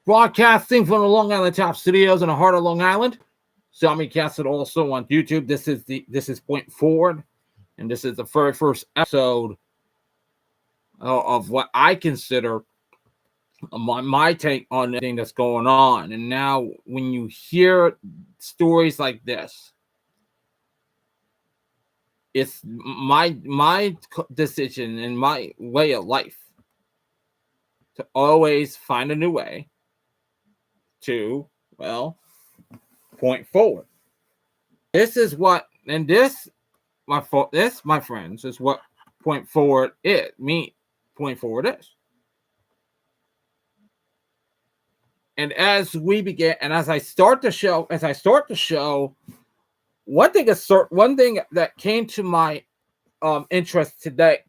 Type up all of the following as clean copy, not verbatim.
Broadcasting from the Long Island Top Studios in the heart of Long Island. Simulcasted also on YouTube. This is Point Forward, and this is the very first episode of what I consider my take on the thing that's going on. And now, when you hear stories like this, it's my decision and my way of life to always find a new way to, well, point forward. This is what, and this, my friends, is what point forward is. Point forward is. And as we begin, and as I start the show, one thing that came to my interest today,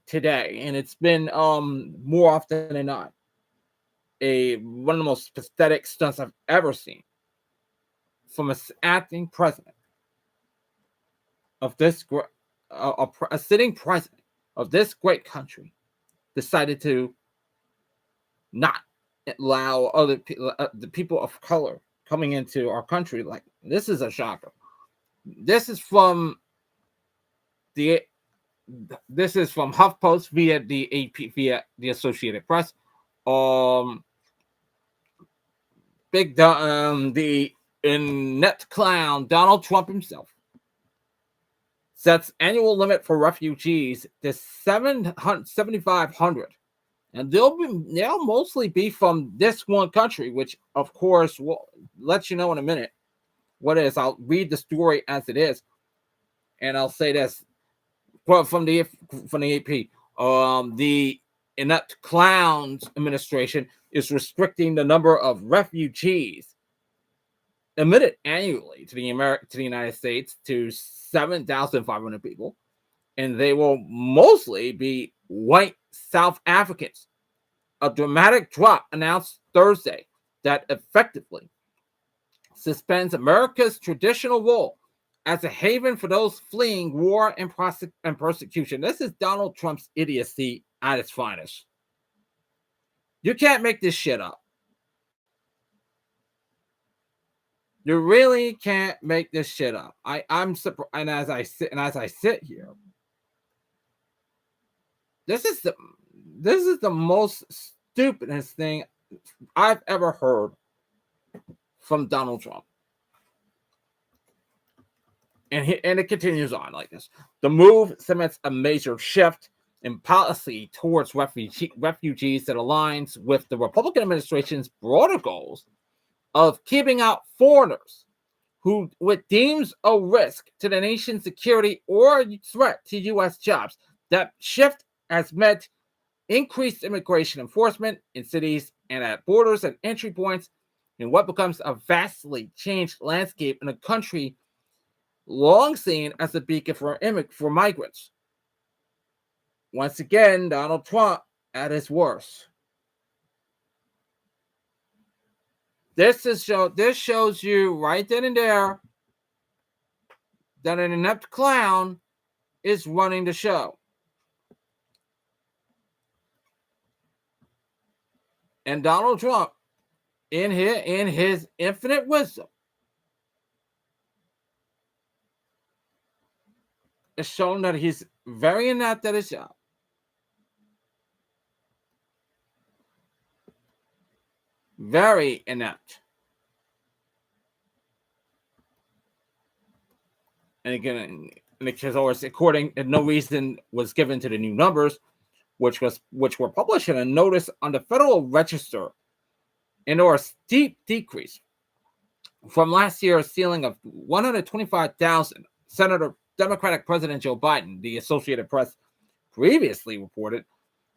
and it's been more often than not one of the most pathetic stunts I've ever seen from an acting president of this a sitting president of this great country decided to not allow other people, the people of color coming into our country. Like, this is a shocker. This is from HuffPost via the AP, via the Associated Press. The inept clown Donald Trump himself sets annual limit for refugees to 7,500, and they'll mostly be from this one country, which of course will let you know in a minute what it is. I'll read the story as it is, and I'll say this from the AP. The inept clowns administration is restricting the number of refugees admitted annually to the United States to 7,500 people, and they will mostly be white South Africans. A dramatic drop announced Thursday that effectively suspends America's traditional role as a haven for those fleeing war and persecution. This is Donald Trump's idiocy at its finest. You can't make this shit up. You really can't make this shit up. I'm surprised, and as I sit here, this is the most stupidest thing I've ever heard from Donald Trump. And it continues on like this. The move cements a major shift in policy towards refugees that aligns with the Republican administration's broader goals of keeping out foreigners who it deems a risk to the nation's security or threat to U.S. jobs. That shift has meant increased immigration enforcement in cities and at borders and entry points in what becomes a vastly changed landscape in a country long seen as a beacon for migrants. Once again, Donald Trump at his worst. This shows you right then and there that an inept clown is running the show. And Donald Trump, in his infinite wisdom, has shown that he's very inept at his job. Very inept. And again, because always according, and no reason was given to the new numbers, which were published in a notice on the Federal Register, and or a steep decrease from last year's ceiling of 125,000. Senator Democratic President Joe Biden, the Associated Press, previously reported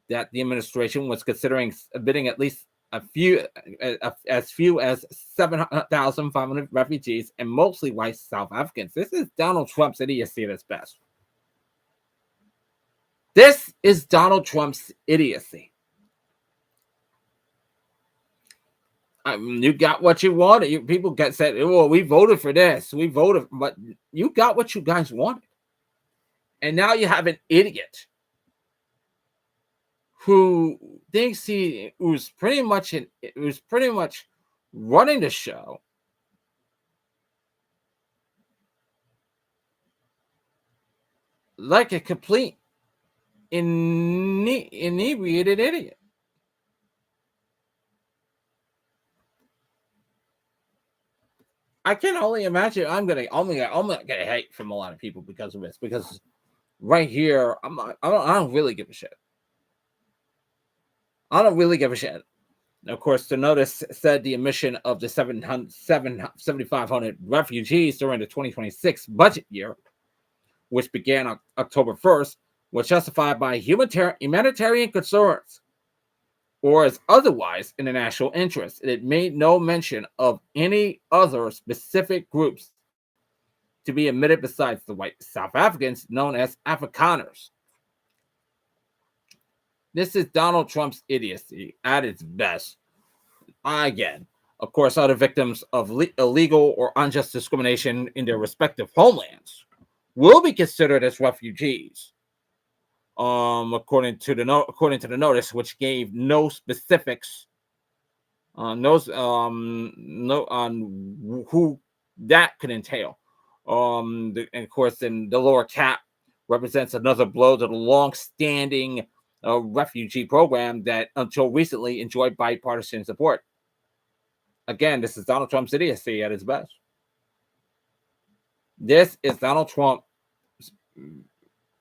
that the administration was considering admitting at least as few as 7,500 refugees, and mostly white South Africans. This is Donald Trump's idiocy at its best. This is Donald Trump's idiocy. You got what you wanted. People said, "Well, we voted for this. We voted," but you got what you guys wanted, and now you have an idiot who thinks who's pretty much running the show, like a complete inebriated idiot. I can only imagine I'm gonna get hate from a lot of people because of this. Because right here, I don't really give a shit. I don't really give a shit. Of course, the notice said the admission of the 7,500 refugees during the 2026 budget year, which began on October 1st, was justified by humanitarian concerns or as otherwise in the national interest. It made no mention of any other specific groups to be admitted besides the white South Africans known as Afrikaners. This is Donald Trump's idiocy at its best. Again, of course, other victims of illegal or unjust discrimination in their respective homelands will be considered as refugees. According to the notice, which gave no specifics on who that could entail. And of course, then the lower cap represents another blow to the long-standing refugee program that until recently enjoyed bipartisan support. Again, this is Donald Trump's idiocy at its best. This is Donald Trump's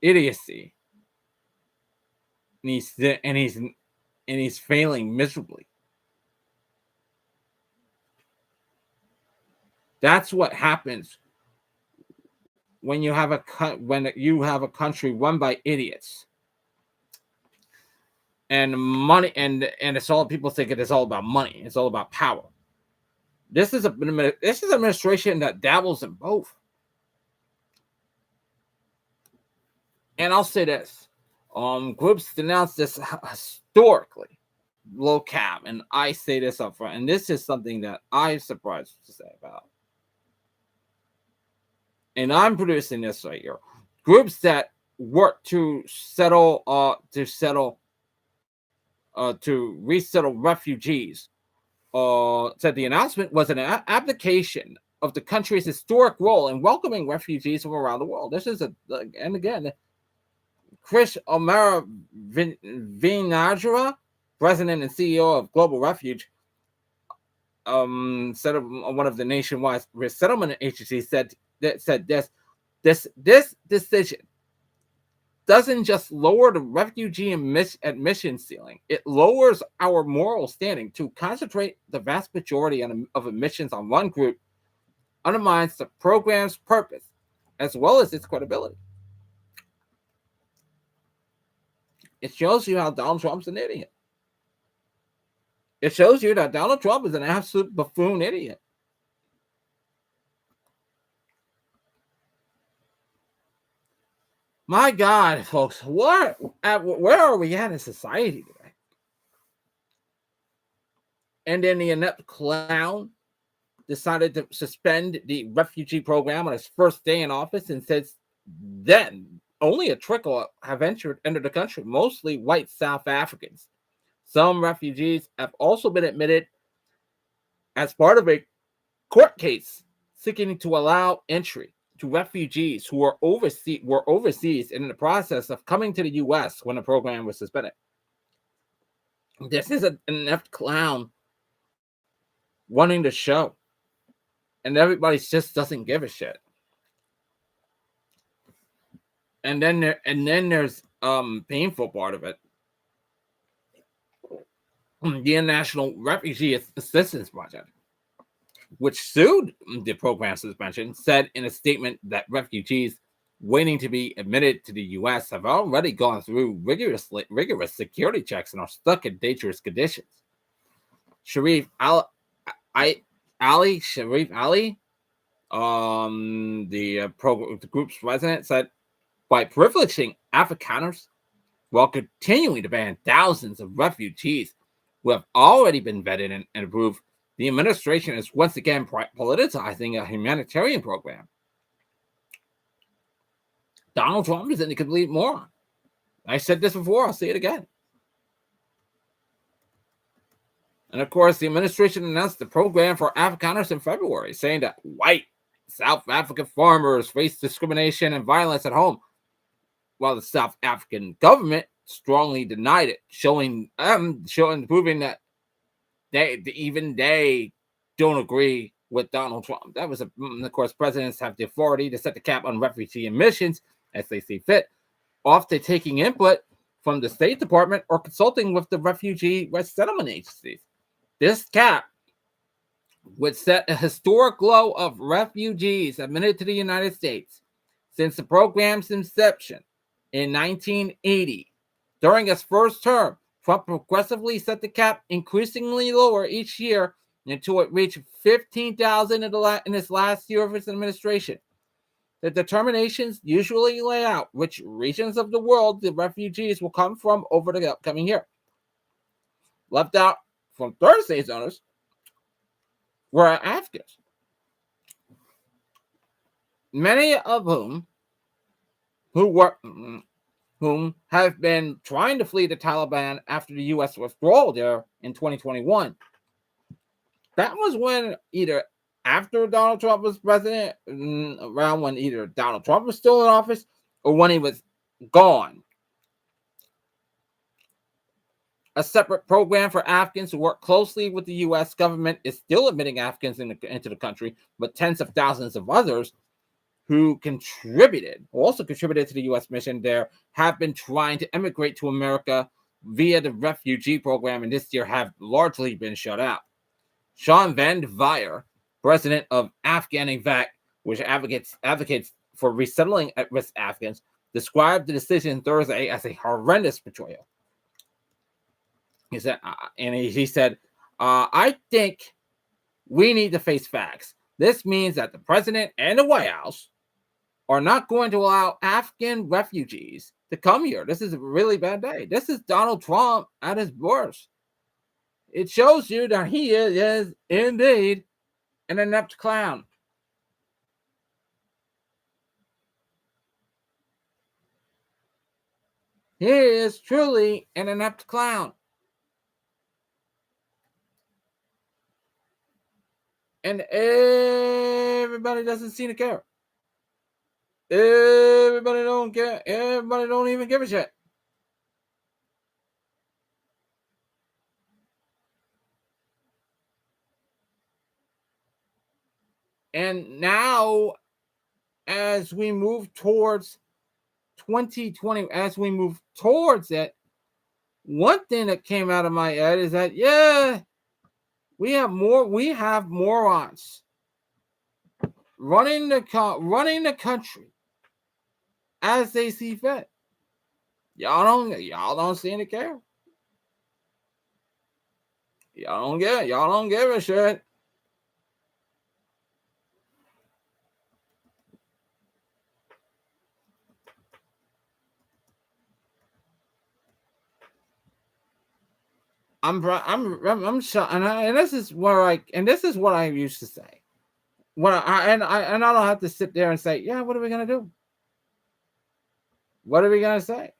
idiocy. And he's failing miserably. That's what happens when you have a country run by idiots. And money, and it's all people think it is all about money. It's all about power. This is an administration that dabbles in both. And I'll say this: groups denounce this historically low cap, and I say this up front, and this is something that I'm surprised to say about. And I'm producing this right here. Groups that work to resettle refugees said the announcement was an abdication of the country's historic role in welcoming refugees from around the world. This is and again, Chris O'Mara Vinajara, president and CEO of Global Refuge, said one of the nationwide resettlement agencies said this decision doesn't just lower the refugee admission ceiling, it lowers our moral standing. To concentrate the vast majority of admissions on one group undermines the program's purpose as well as its credibility. It shows you how Donald Trump's an idiot. It shows you that Donald Trump is an absolute buffoon idiot. My God, folks, where are we at in society today? And then the inept clown decided to suspend the refugee program on his first day in office and says then only a trickle have entered the country, mostly white South Africans. Some refugees have also been admitted as part of a court case seeking to allow entry to refugees who were overseas and in the process of coming to the U.S. when the program was suspended. This is an inept clown running the show, and everybody just doesn't give a shit. And then there's painful part of it. The International Refugee Assistance Project, which sued the program suspension, said in a statement that refugees waiting to be admitted to the U.S. have already gone through rigorous security checks and are stuck in dangerous conditions. Sharif Ali, the group's president, said, by privileging Afrikaners while continuing to ban thousands of refugees who have already been vetted and approved, the administration is once again politicizing a humanitarian program. Donald Trump is a complete moron. I said this before, I'll say it again. And of course, the administration announced the program for Afrikaners in February, saying that white South African farmers face discrimination and violence at home, while the South African government strongly denied it, proving that they don't agree with Donald Trump. Of course, presidents have the authority to set the cap on refugee admissions as they see fit, often taking input from the State Department or consulting with the refugee resettlement agencies. This cap would set a historic low of refugees admitted to the United States since the program's inception in 1980. During its first term, Trump progressively set the cap increasingly lower each year until it reached 15,000 in his last year of his administration. The determinations usually lay out which regions of the world the refugees will come from over the upcoming year. Left out from Thursday's owners were Afghans, many of whom have been trying to flee the Taliban after the U.S. withdrawal there in 2021. That was when either after Donald Trump was president, around when either Donald Trump was still in office or when he was gone. A separate program for Afghans who work closely with the U.S. government is still admitting Afghans into the country, but tens of thousands of others who also contributed to the U.S. mission there, have been trying to emigrate to America via the refugee program, and this year have largely been shut out. Sean Van Vire, president of Afghan-Evac, which advocates for resettling at-risk Afghans, described the decision Thursday as a horrendous betrayal. He said, I think we need to face facts. This means that the president and the White House are not going to allow Afghan refugees to come here. This is a really bad day. This is Donald Trump at his worst. It shows you that he is indeed an inept clown. He is truly an inept clown. And everybody doesn't seem to care. Everybody don't care. Everybody don't even give a shit. And now, as we move towards 2020, as we move towards it, one thing that came out of my head is that, we have morons running the country as they see fit. Y'all don't seem to care. Y'all don't give a shit. I'm shocked, and this is what I used to say. I don't have to sit there and say, what are we gonna do? What are we gonna say?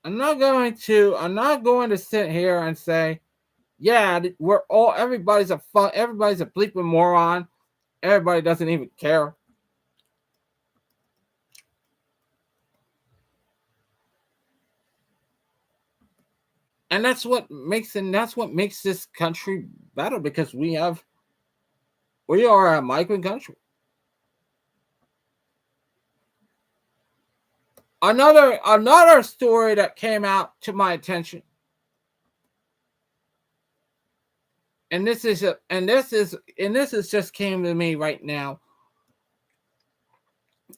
I'm not going to sit here and say, everybody's a bleeping moron. Everybody doesn't even care. And that's what makes this country better, because we are a migrant country. Another story that came out to my attention, and this is just came to me right now.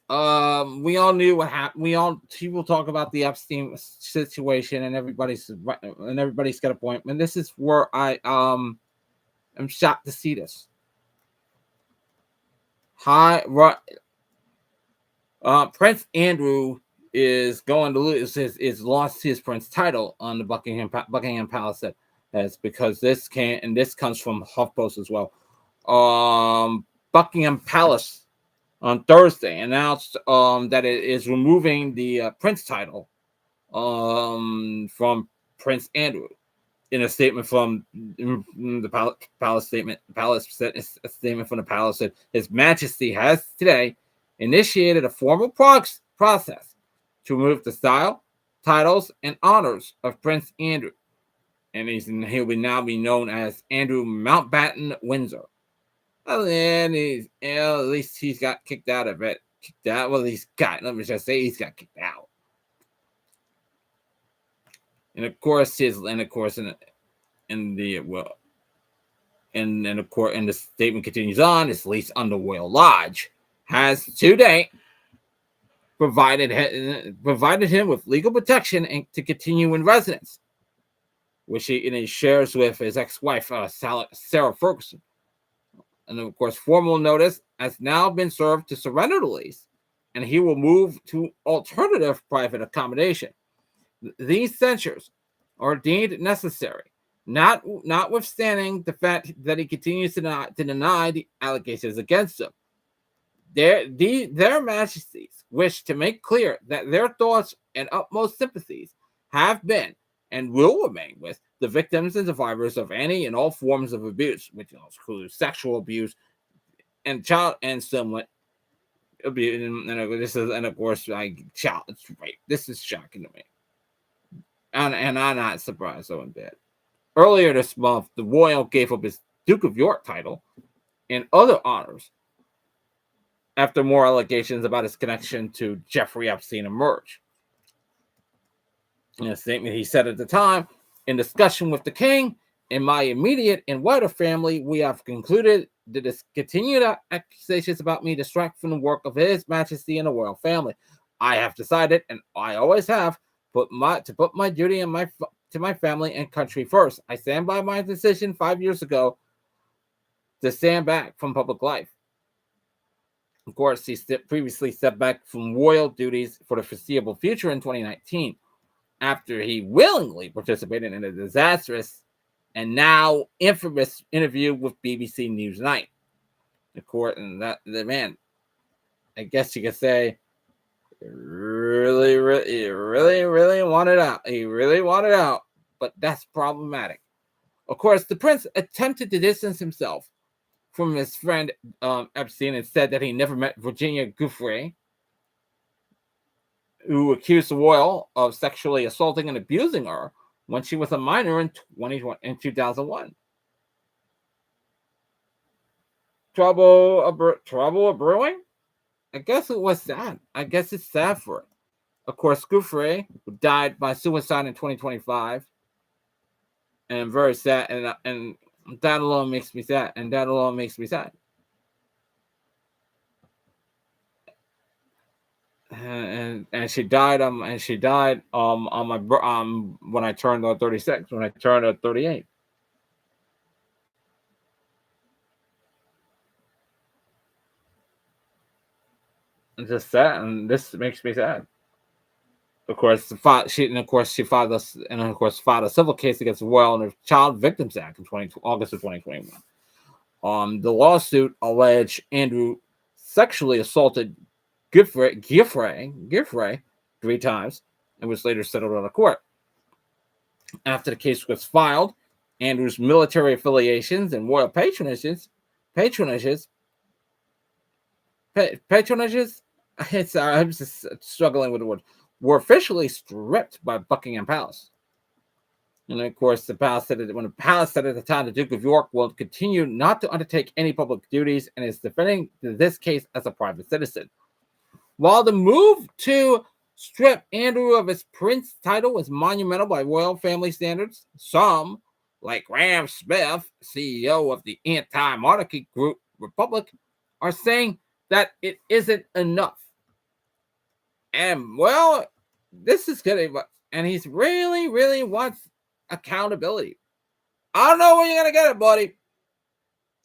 We all knew what happened. People talk about the Epstein situation, and everybody's got a point. And this is where I am shocked to see this. Prince Andrew is going to lose lost his prince title on the Buckingham Palace. That's because this comes from HuffPost as well. Buckingham Palace on Thursday announced that it is removing the Prince title from Prince Andrew. In a statement from the palace statement, a statement from the palace said, His Majesty has today initiated a formal process to remove the style, titles, and honors of Prince Andrew, and he'll now be known as Andrew Mountbatten Windsor. And at least he's got kicked out of it. Let me just say he's got kicked out. And of course, the statement continues on. His lease on the Royal Lodge has to date provided him with legal protection and to continue in residence, which he shares with his ex-wife Sarah Ferguson. And of course, formal notice has now been served to surrender the lease, and he will move to alternative private accommodation. These censures are deemed necessary, notwithstanding the fact that he continues to deny the allegations against him. Their Majesties wish to make clear that their thoughts and utmost sympathies have been and will remain with the victims and survivors of any and all forms of abuse, which includes sexual abuse and child and somewhat abuse. And of course, child rape. This is shocking to me. And I'm not surprised so in bed. Earlier this month, the royal gave up his Duke of York title and other honors after more allegations about his connection to Jeffrey Epstein emerged. In a statement he said at the time, in discussion with the king and my immediate and wider family, we have concluded that continued accusations about me distract from the work of His Majesty and the royal family. I have decided, and I always have, to put my duty and to my family and country first. I stand by my decision 5 years ago to stand back from public life. Of course, he previously stepped back from royal duties for the foreseeable future in 2019, after he willingly participated in a disastrous and now infamous interview with BBC Newsnight. The court and the man, I guess you could say, really wanted out. He really wanted out, but that's problematic. Of course, the prince attempted to distance himself from his friend Epstein and said that he never met Virginia Giuffre, who accused the royal of sexually assaulting and abusing her when she was a minor in 2001. Trouble brewing? I guess it was sad. I guess it's sad for it. Of course, Giuffre died by suicide in 2025, and very sad. And that alone makes me sad. And she died. On my when I turned 36. When I turned 38. It's just sad, and this makes me sad. Of course, she filed a civil case against the Royal and the Child Victims Act in August of 2021. The lawsuit alleged Andrew sexually assaulted Giuffre 3 times and was later settled out of court. After the case was filed, Andrew's military affiliations and royal patronages. I'm just struggling with the word. Were officially stripped by Buckingham Palace. And of course, the palace said that when the palace said at the time the Duke of York will continue not to undertake any public duties and is defending this case as a private citizen. While the move to strip Andrew of his prince title was monumental by royal family standards, some, like Graham Smith, CEO of the anti-monarchy group Republic, are saying that it isn't enough. And well, this is getting, and he's really wants accountability. I don't know where you're gonna get it, buddy.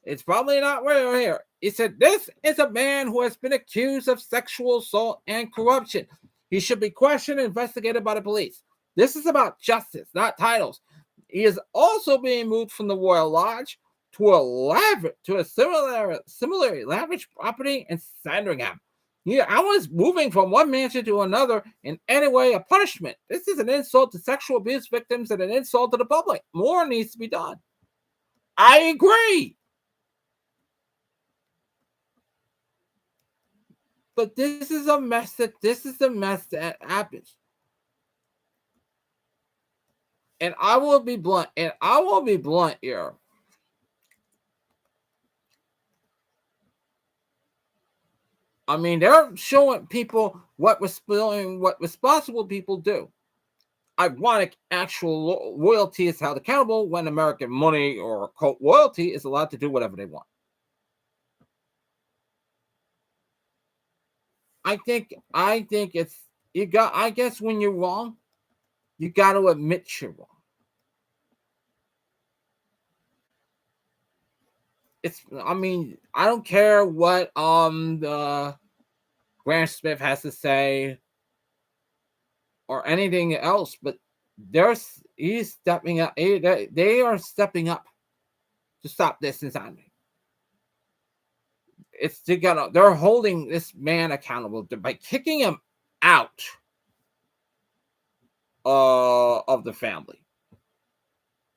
It's probably not right here. He said, this is a man who has been accused of sexual assault and corruption. He should be questioned and investigated by the police. This is about justice, not titles. He is also being moved from the Royal Lodge to a similarly lavish property in Sandringham. Yeah, I was moving from one mansion to another in any way a punishment. This is an insult to sexual abuse victims and an insult to the public. More needs to be done. I agree. But this is a mess that happens. And I will be blunt here. I mean, they're showing people what responsible people do. Ironic, actual royalty is held accountable when American money or cult royalty is allowed to do whatever they want. I think it's I guess when you're wrong, you got to admit you're wrong. I mean, I don't care what the Graham Smith has to say or anything else, but he's stepping up. They are stepping up to stop this insanity. They're holding this man accountable by kicking him out of the family.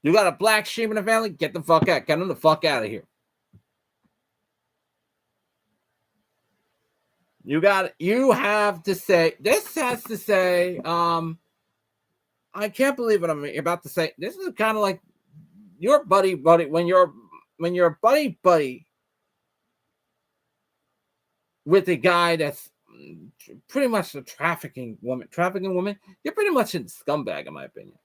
You got a black sheep in the family? Get the fuck out. Get him the fuck out of here. You have to say, this has to say, I can't believe what I'm about to say. This is kind of like your buddy, when you're buddy with a guy that's pretty much a trafficking woman, you're pretty much a scumbag, in my opinion.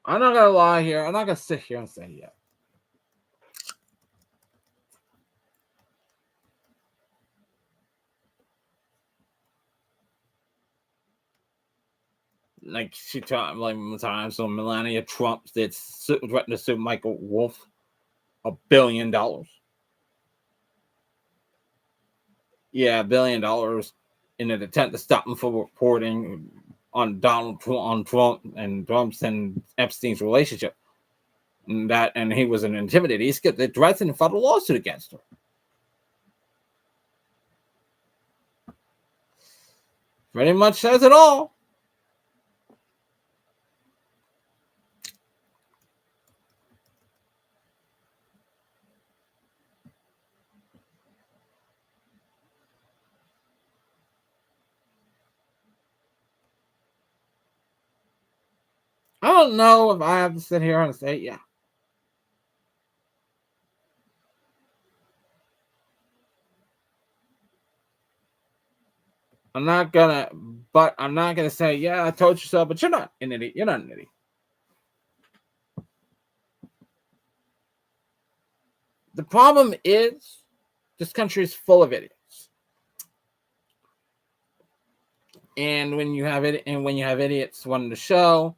I'm not gonna lie here. I'm not gonna sit here and say yeah. Like she talked like times so Melania Trump did threaten to sue Michael Wolff $1 billion. Yeah, $1 billion in an attempt to stop him from reporting on Trump and Trump's and Epstein's relationship. And he was an intimidator. He skipped the threats and filed a lawsuit against her. Pretty much says it all. I don't know if I have to sit here and say, yeah. I'm not gonna say, yeah, I told you so, but you're not an idiot. You're not an idiot. The problem is this country is full of idiots. And when you have idiots running the show,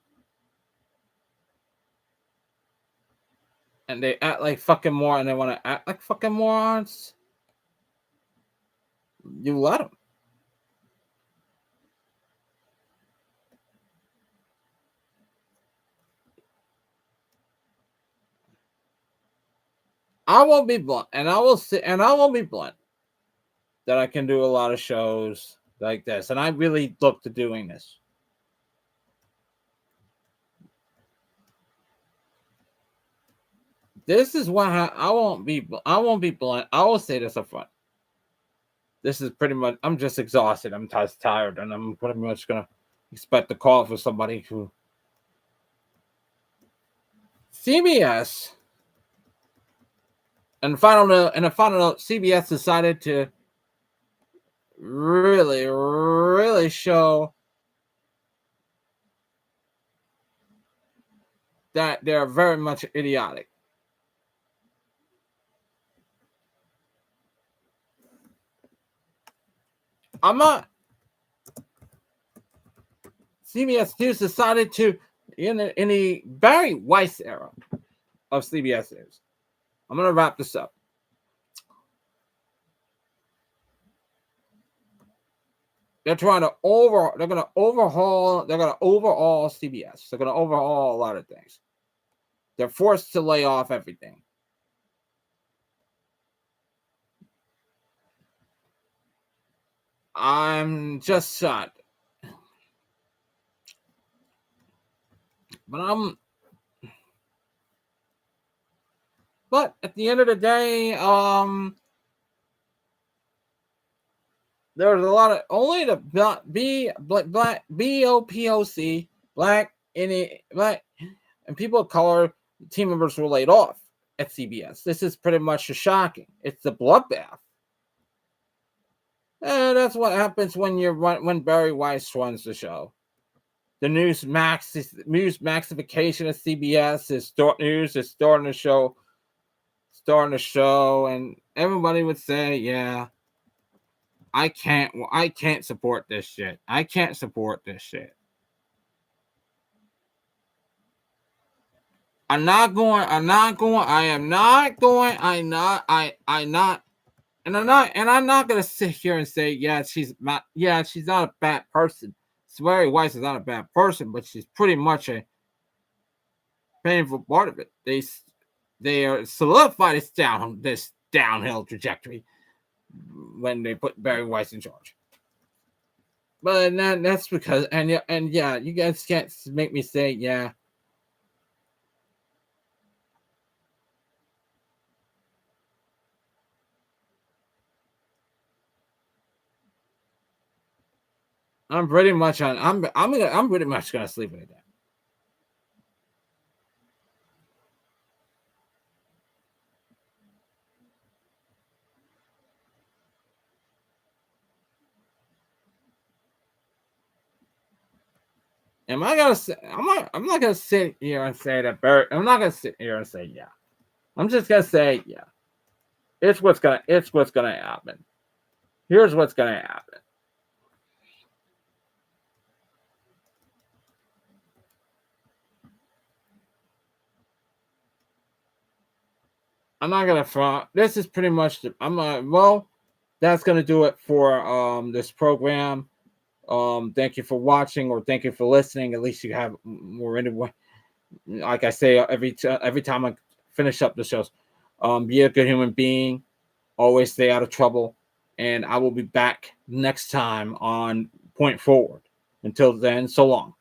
and they act like fucking morons, and they want to act like fucking morons, you let them. I won't be blunt, and I won't be blunt that I can do a lot of shows like this, and I really look to doing this. This is why I won't be blunt. I will say this up front. This is pretty much, I'm just exhausted. I'm just tired, and I'm pretty much gonna expect a call for somebody who CBS. And final note, CBS decided to really show that they're very much idiotic. I'm not. CBS News decided to, in the Barry Weiss era of CBS News, I'm gonna wrap this up. They're gonna overhaul CBS. They're gonna overhaul a lot of things. They're forced to lay off everything. I'm just shocked. But at the end of the day, there's a lot of only the black BOPOC black and people of color team members were laid off at CBS. This is pretty much shocking. It's a bloodbath. And that's what happens when Barry Weiss runs the show. The news maxification of CBS is starting the show, and everybody would say, "Yeah, I can't support this shit. I can't support this shit. I'm not going. I'm not gonna sit here and say, yeah, she's not a bad person. Barry Weiss is not a bad person, but she's pretty much a painful part of it. They are solidified this downhill trajectory when they put Barry Weiss in charge. But that's because you guys can't make me say, yeah. I'm pretty much gonna sleep with that. Am I gonna say? I'm not gonna sit here and say that Barry. I'm not gonna sit here and say yeah. I'm just gonna say yeah. It's what's gonna happen. Here's what's gonna happen. I'm not gonna front. This is pretty much that's gonna do it for this program. Thank you for watching, or thank you for listening. At least you have more anyway. Like I say every time I finish up the shows, be a good human being. Always stay out of trouble, and I will be back next time on Point Forward. Until then, so long.